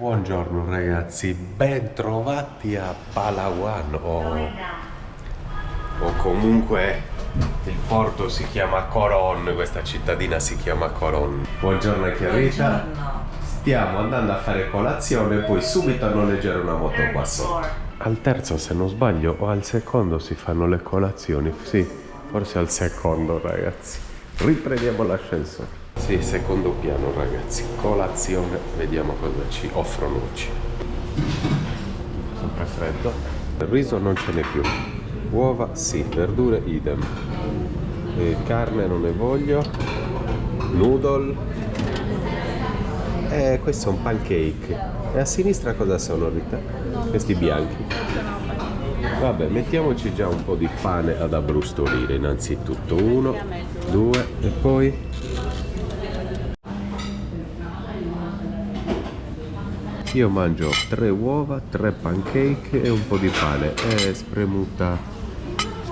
Buongiorno ragazzi, ben trovati a Palawan o comunque il porto si chiama Coron, questa cittadina si chiama Coron. Buongiorno Chiarita. Stiamo andando a fare colazione e poi subito a noleggiare una moto qua sotto. Al terzo, se non sbaglio, o al secondo si fanno le colazioni. Sì, forse al secondo ragazzi. Riprendiamo l'ascensore. Sì, secondo piano ragazzi, colazione, vediamo cosa ci offrono oggi. Sempre freddo. Il riso non ce n'è più. Uova sì, verdure idem. Carne non ne voglio. Noodle. Questo è un pancake. E a sinistra cosa sono, Rita? Questi bianchi. Vabbè, mettiamoci già un po' di pane ad abbrustolire innanzitutto. 1, 2 e poi... Io mangio 3 uova, 3 pancake e un po' di pane. È spremuta.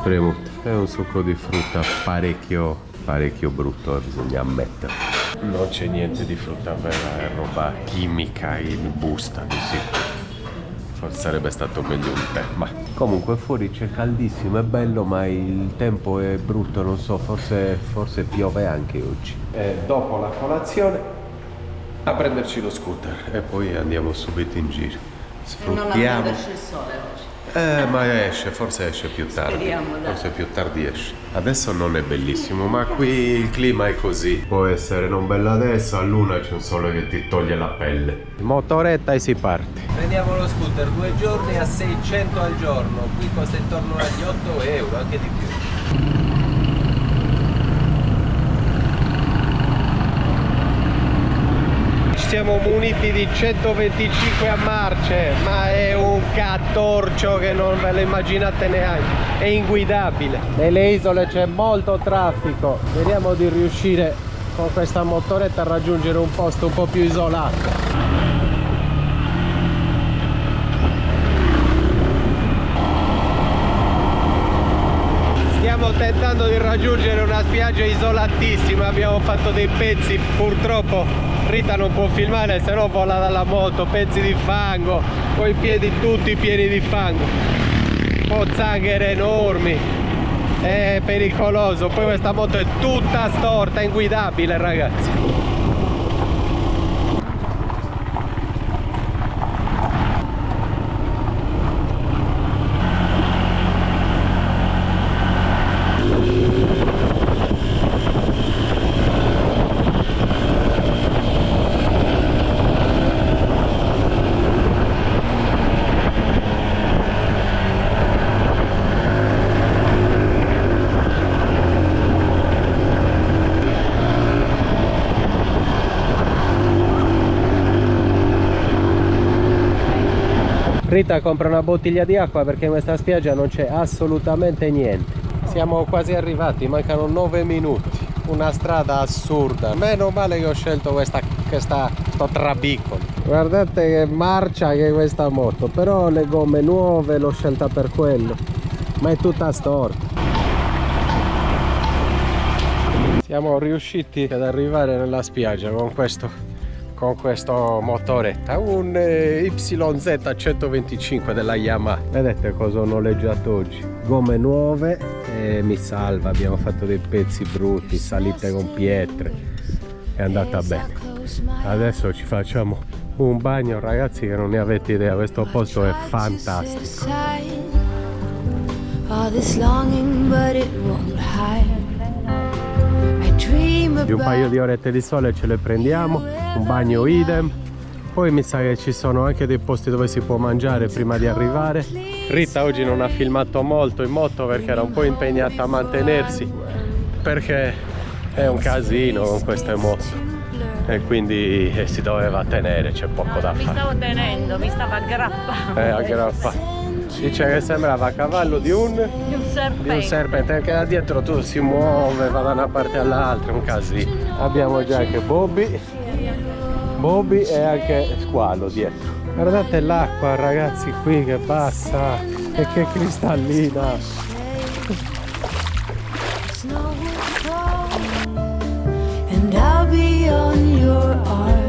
È un succo di frutta parecchio brutto, bisogna ammettere. Non c'è niente di frutta vera, è roba chimica in busta, di sicuro. Forse sarebbe stato meglio un tè, ma comunque fuori c'è caldissimo, è bello, ma il tempo è brutto, non so, forse piove anche oggi. E dopo la colazione a prenderci lo scooter e poi andiamo subito in giro. Sfruttiamo. Non esce il sole oggi. Ma esce, forse esce più tardi. Speriamo, dai. Forse più tardi esce. Adesso non è bellissimo, ma qui il clima è così. Può essere non bello adesso, a luna c'è un sole che ti toglie la pelle. Motoretta e si parte. Prendiamo lo scooter 2 giorni a 600 al giorno. Qui costa intorno agli 8 euro, anche di più. Siamo muniti di 125 a marce, ma è un catorcio che non ve lo immaginate neanche, è inguidabile. Nelle isole c'è molto traffico, vediamo di riuscire con questa motoretta a raggiungere un posto un po' più isolato. Stiamo tentando di raggiungere una spiaggia isolatissima, abbiamo fatto dei pezzi, purtroppo Rita non può filmare, se no vola dalla moto, pezzi di fango, con i piedi tutti pieni di fango, pozzanghere enormi, è pericoloso, poi questa moto è tutta storta, è inguidabile ragazzi. Rita compra una bottiglia di acqua perché in questa spiaggia non c'è assolutamente niente. Siamo quasi arrivati, mancano 9 minuti. Una strada assurda. Meno male che ho scelto questo trabicolo. Guardate che marcia che è questa moto, però le gomme nuove l'ho scelta per quello. Ma è tutta storta. Siamo riusciti ad arrivare nella spiaggia con questo motoretta, un YZ 125 della Yamaha. Vedete cosa ho noleggiato oggi? Gomme nuove e mi salva, abbiamo fatto dei pezzi brutti, salite con pietre, è andata bene. Adesso ci facciamo un bagno ragazzi che non ne avete idea, questo posto è fantastico. Di un paio di orette di sole ce le prendiamo, un bagno idem, poi mi sa che ci sono anche dei posti dove si può mangiare prima di arrivare. Rita oggi non ha filmato molto in moto perché era un po' impegnata a mantenersi, perché è un casino con queste moto e quindi si doveva tenere, c'è poco da fare. Mi stavo tenendo, mi stava aggrappando. Aggrappato. Dice che sembrava cavallo di un serpente, perché da dietro tutto si muove, va da una parte all'altra, un casino. Abbiamo già anche Bobby e anche Squalo dietro. Guardate l'acqua ragazzi qui che passa e che cristallina. And I'll be on your arm.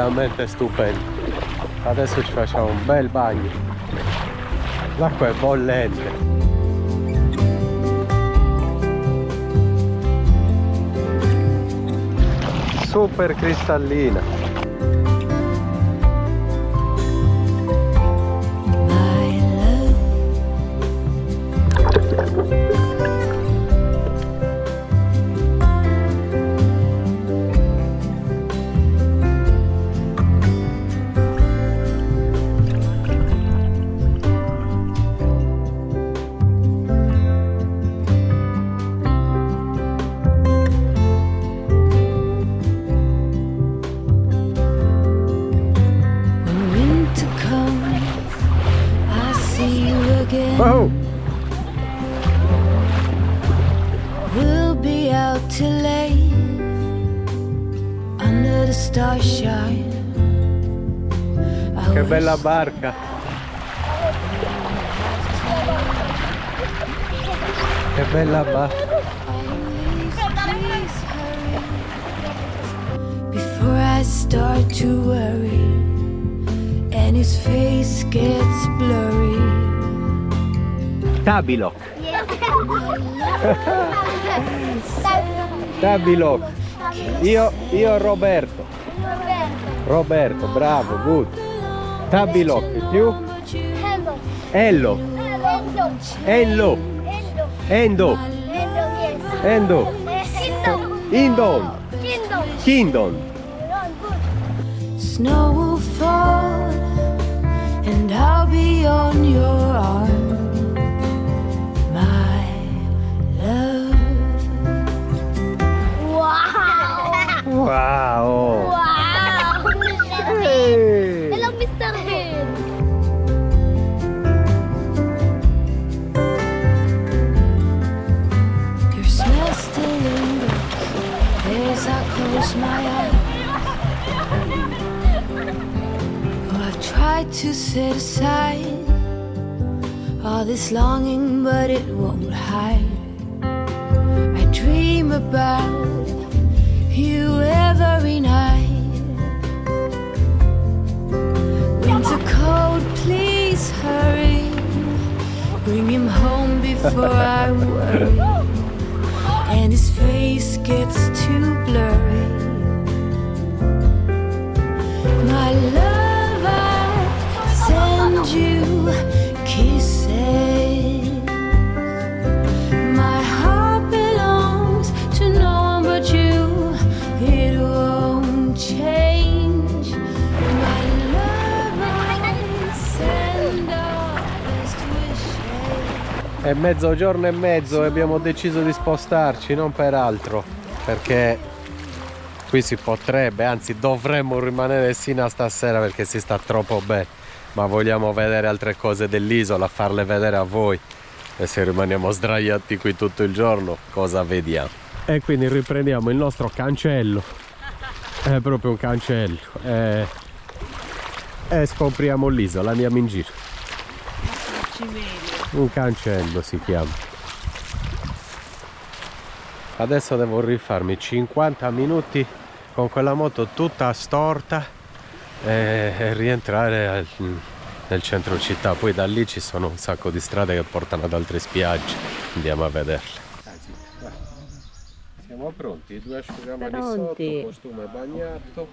veramente stupendo. Adesso ci facciamo un bel bagno. L'acqua è bollente. Super cristallina. Oh. We'll be out till late under the starshine. Che bella barca. Che bella barca. Before I start to worry and his face gets blurry. Tabilok. Tabilok. Io Roberto. Roberto, bravo, good. Tabilok, e più? Ello. Ello. Endo. Endo. Indon. Kingdom. Snow will fall and I'll be on your arm. Wow! Wow! Hey. Hello, Mr. Bean! Your smell still lingers as I close my eyes. Oh, I've tried to set aside all this longing, but it won't hide. I dream about you every night. Winter cold, please hurry. Bring him home before I worry. And his face gets too blurry. My love, I send you kisses. My heart belongs to no one but you. It won't change. My love, I send all best wishes. È mezzogiorno e mezzo e abbiamo deciso di spostarci, non per altro, perché qui si potrebbe, anzi dovremmo rimanere sino a stasera perché si sta troppo bene, ma vogliamo vedere altre cose dell'isola, farle vedere a voi, e se rimaniamo sdraiati qui tutto il giorno cosa vediamo? E quindi riprendiamo il nostro cancello, è proprio un cancello, e scopriamo l'isola, andiamo in giro. Un cancello si chiama. Adesso devo rifarmi 50 minuti con quella moto tutta storta e rientrare nel centro città. Poi da lì ci sono un sacco di strade che portano ad altre spiagge, andiamo a vederle. Siamo pronti, 2 asciugamani sotto, costume bagnato.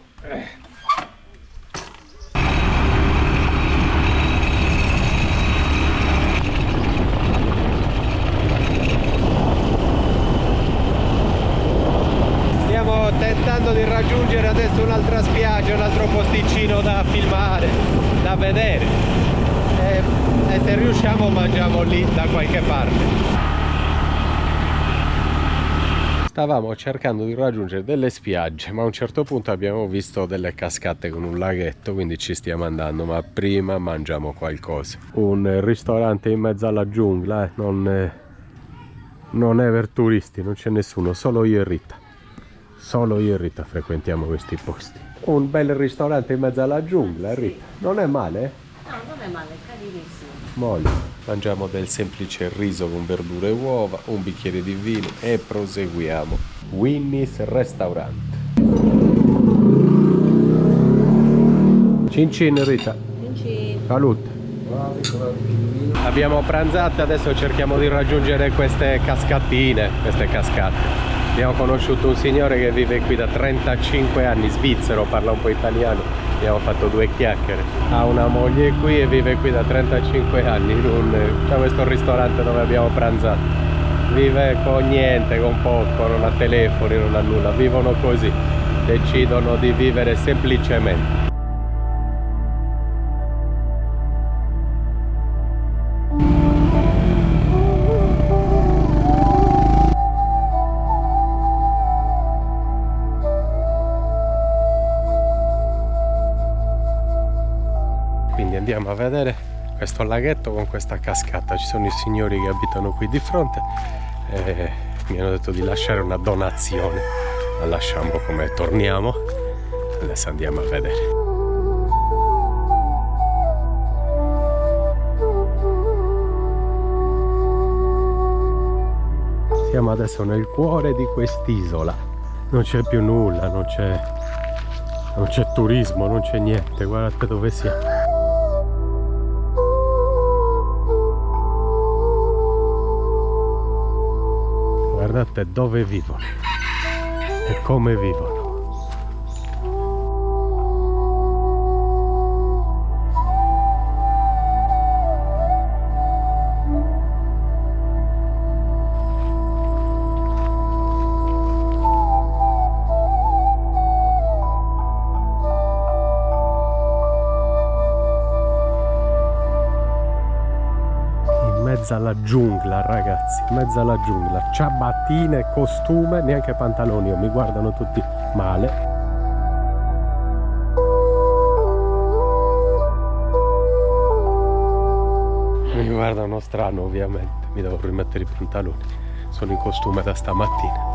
Stiamo tentando di raggiungere adesso un'altra spiaggia, un altro posticino da filmare, da vedere, e se riusciamo mangiamo lì da qualche parte. Stavamo cercando di raggiungere delle spiagge, ma a un certo punto abbiamo visto delle cascate con un laghetto, quindi ci stiamo andando, ma prima mangiamo qualcosa. Un ristorante in mezzo alla giungla, non è per turisti, non c'è nessuno, solo io e Rita. Solo io e Rita frequentiamo questi posti. Un bel ristorante in mezzo alla giungla, Rita. Non è male? No, non è male, è carinissimo. Molto. Mangiamo del semplice riso con verdure e uova, un bicchiere di vino e proseguiamo. Winnie's Restaurant. Cin cin Rita. Salute. Abbiamo pranzato, adesso cerchiamo di raggiungere queste cascatine, queste cascate. Abbiamo conosciuto un signore che vive qui da 35 anni, svizzero, parla un po' italiano. Abbiamo fatto 2 chiacchiere. Ha una moglie qui e vive qui da 35 anni. C'è questo ristorante dove abbiamo pranzato. Vive con niente, con poco, non ha telefoni, non ha nulla. Vivono così. Decidono di vivere semplicemente. Quindi andiamo a vedere questo laghetto con questa cascata. Ci sono i signori che abitano qui di fronte e mi hanno detto di lasciare una donazione. La lasciamo come torniamo. Adesso andiamo a vedere. Siamo adesso nel cuore di quest'isola. Non c'è più nulla, non c'è turismo, non c'è niente. Guardate dove siamo. Guardate dove vivono e come vivono. In mezzo alla giungla, ragazzi, in mezzo alla giungla, ciabattine, costume, neanche pantaloni, mi guardano tutti male. Mi guardano strano, ovviamente, mi devo rimettere i pantaloni, sono in costume da stamattina.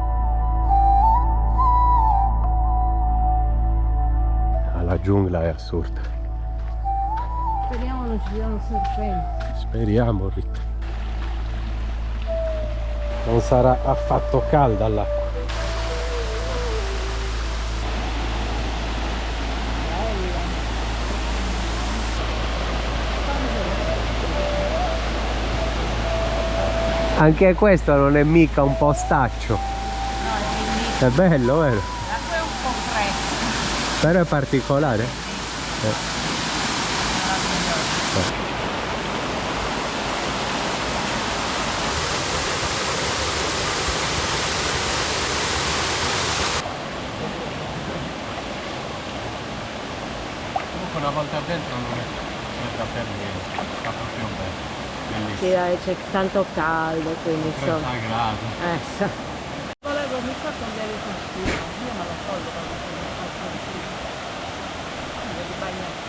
La giungla è assurda. Speriamo non ci siano serpenti. Speriamo, Rita. Non sarà affatto calda l'acqua. Anche questo non è mica un postaccio. È bello, vero? L'acqua è un po' fresca. Però è particolare. Una volta dentro non è da per niente, sta proprio bene. Sì, dai, c'è tanto caldo, quindi 30 insomma. gradi. Volevo mi fa cambiare il costume, io me lo tolgo quando sono fatto di bagnare.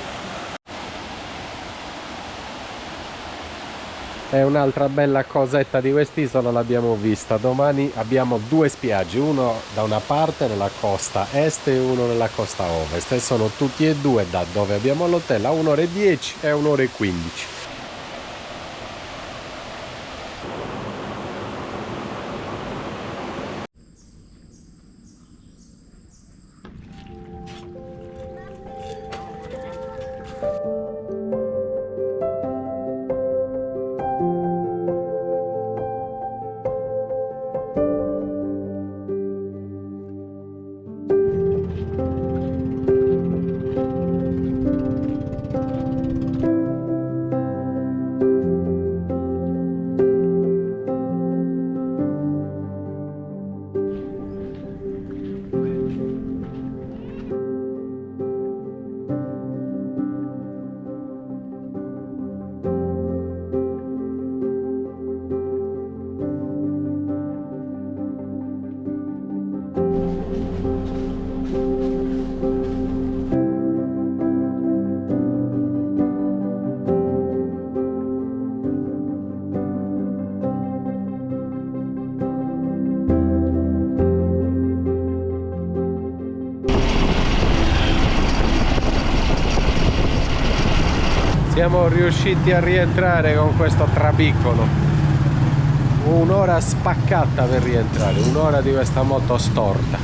E un'altra bella cosetta di quest'isola l'abbiamo vista. Domani abbiamo 2 spiagge, uno da una parte nella costa est e uno nella costa ovest, e sono tutti e 2 da dove abbiamo l'hotel a 1 ora e 10 e 1 ora e 15. Siamo riusciti a rientrare con questo trabicolo. Un'ora spaccata per rientrare, un'ora di questa moto storta.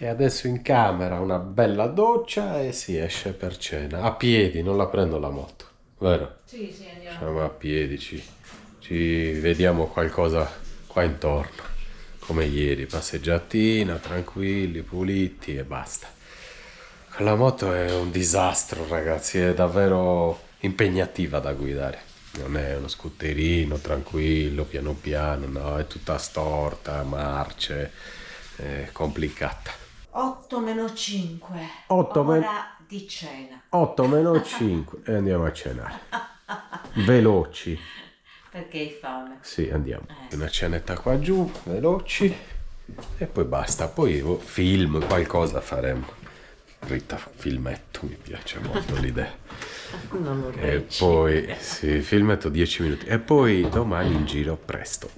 E adesso in camera una bella doccia e si esce per cena. A piedi, non la prendo la moto, vero? Sì, sì, andiamo. Siamo a piedi, ci vediamo qualcosa qua intorno. Come ieri, passeggiatina, tranquilli, puliti e basta. La moto è un disastro, ragazzi, è davvero impegnativa da guidare. Non è uno scooterino tranquillo, piano piano, no, è tutta storta, marce, è complicata. 8 meno 5. 8 Ora di cena. 8 meno 5 e andiamo a cenare. Veloci. Perché hai fame? Sì, andiamo. Una cenetta qua giù, veloci e poi basta. Poi film, qualcosa faremo. Rita, filmetto, mi piace molto l'idea. Non lo E poi, sì, filmetto 10 minuti. E poi domani in giro presto.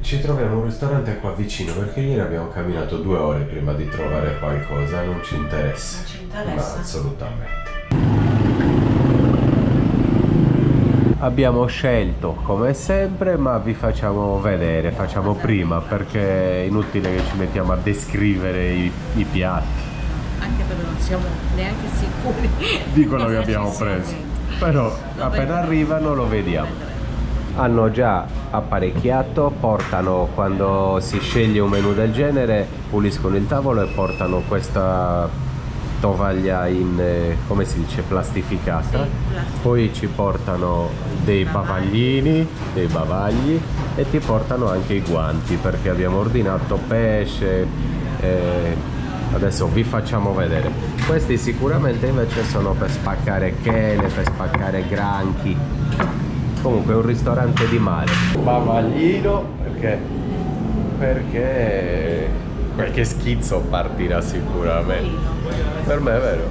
Ci troviamo un ristorante qua vicino perché ieri abbiamo camminato 2 ore prima di trovare qualcosa, non ci interessa. Non ci interessa? No, assolutamente. Abbiamo scelto come sempre, ma vi facciamo vedere, facciamo prima perché è inutile che ci mettiamo a descrivere i piatti Anche perché non siamo neanche sicuri di quello che cosa abbiamo ci sia preso. dentro. Però appena arrivano lo vediamo. Hanno già apparecchiato, portano, quando si sceglie un menù del genere, puliscono il tavolo e portano questa tovaglia in, come si dice, plastificata. Poi ci portano dei bavaglini, dei bavagli e ti portano anche i guanti perché abbiamo ordinato pesce. Adesso vi facciamo vedere. Questi sicuramente invece sono per spaccare chele, per spaccare granchi. Comunque è un ristorante di mare. Bavaglino perché qualche schizzo partirà sicuramente. Per me è vero.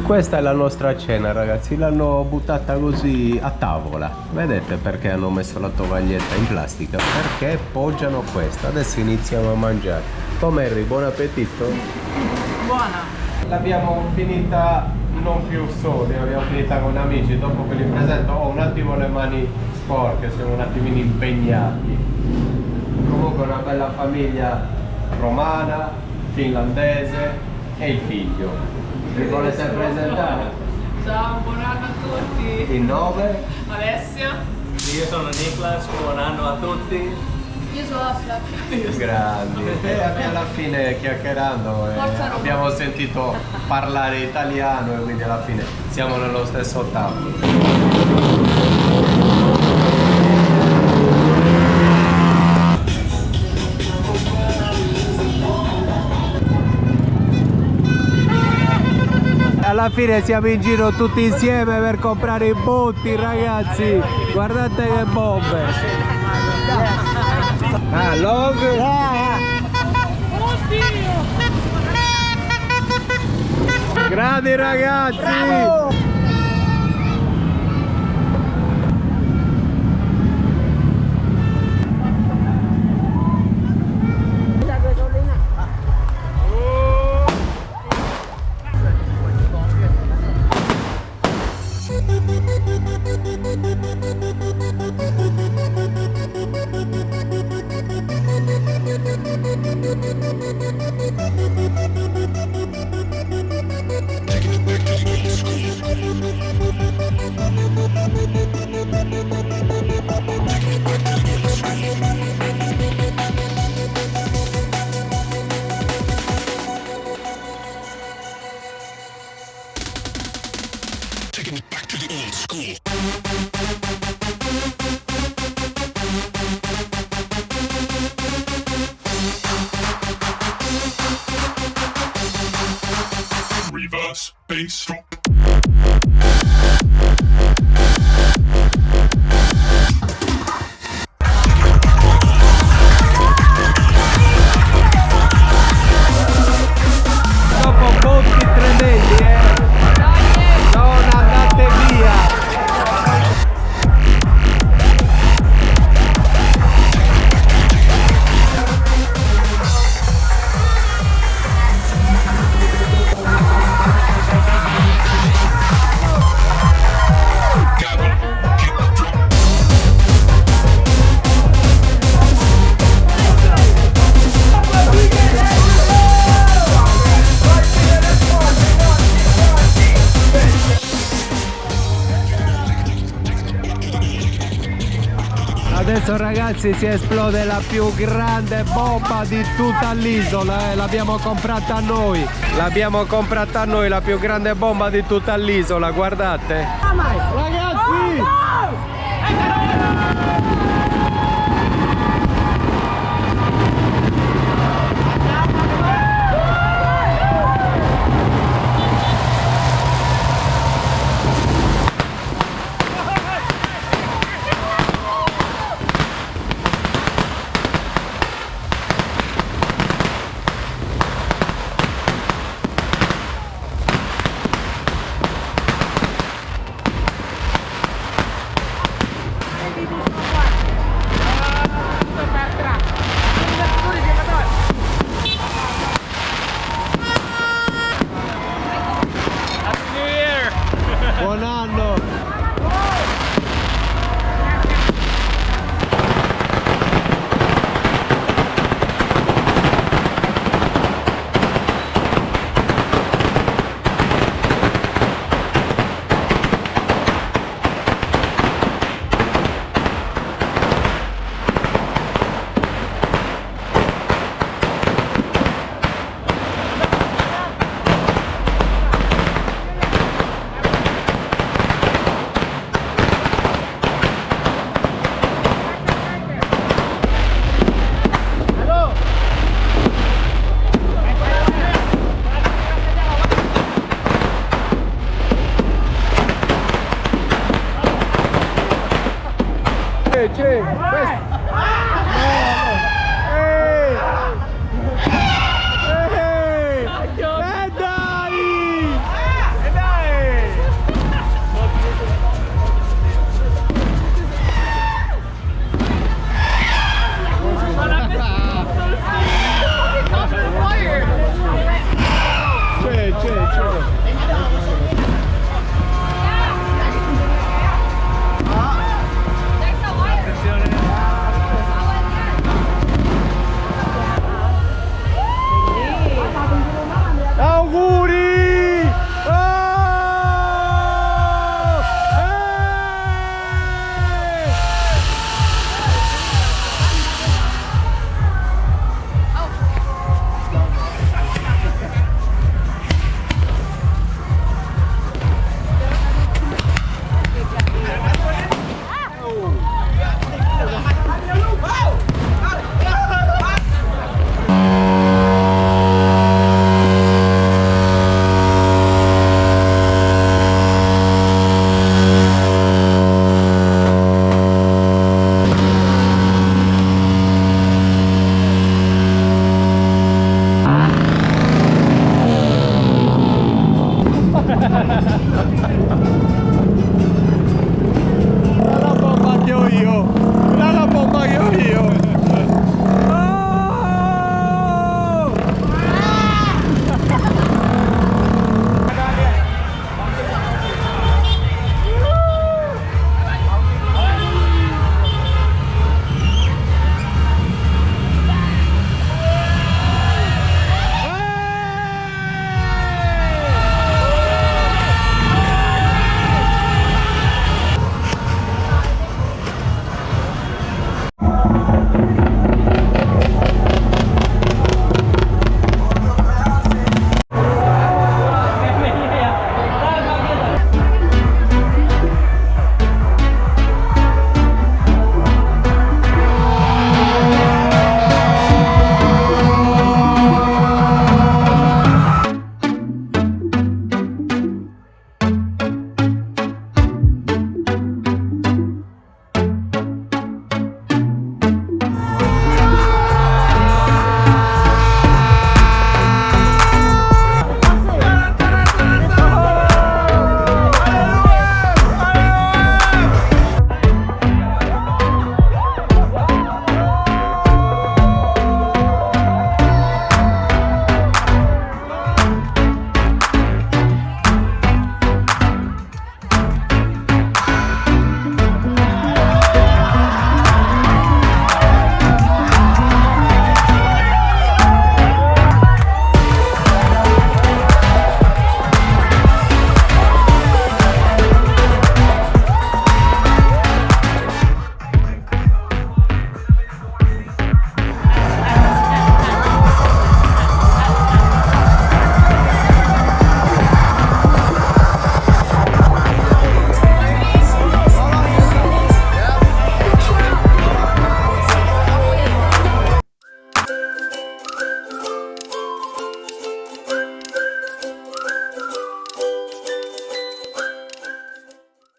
Questa è la nostra cena, ragazzi. L'hanno buttata così a tavola. Vedete perché hanno messo la tovaglietta in plastica? Perché poggiano questa. Adesso iniziamo a mangiare. Come Harry, buon appetito. Buona. L'abbiamo finita non più soli, l'abbiamo finita con amici. Dopo ve li presento, ho un attimo le mani sporche, siamo un attimino impegnati. Comunque una bella famiglia romana, finlandese e il figlio. Vi volete presentare? Ciao, buon anno a tutti. Il nome? Alessia. Io sono Niklas, buon anno a tutti. Io sono Oscar. Grandi. E alla fine chiacchierando abbiamo sentito parlare italiano e quindi alla fine siamo nello stesso tavolo. Alla fine siamo in giro tutti insieme per comprare i botti, ragazzi. Guardate che bombe. Ah, log. Grandi ragazzi. Bravo. Reverse bass drop. Dopo botti tremendi, non andate via. Adesso ragazzi si esplode la più grande bomba di tutta l'isola, l'abbiamo comprata noi. L'abbiamo comprata noi, la più grande bomba di tutta l'isola, guardate. Ragazzi! Buon anno! C'è,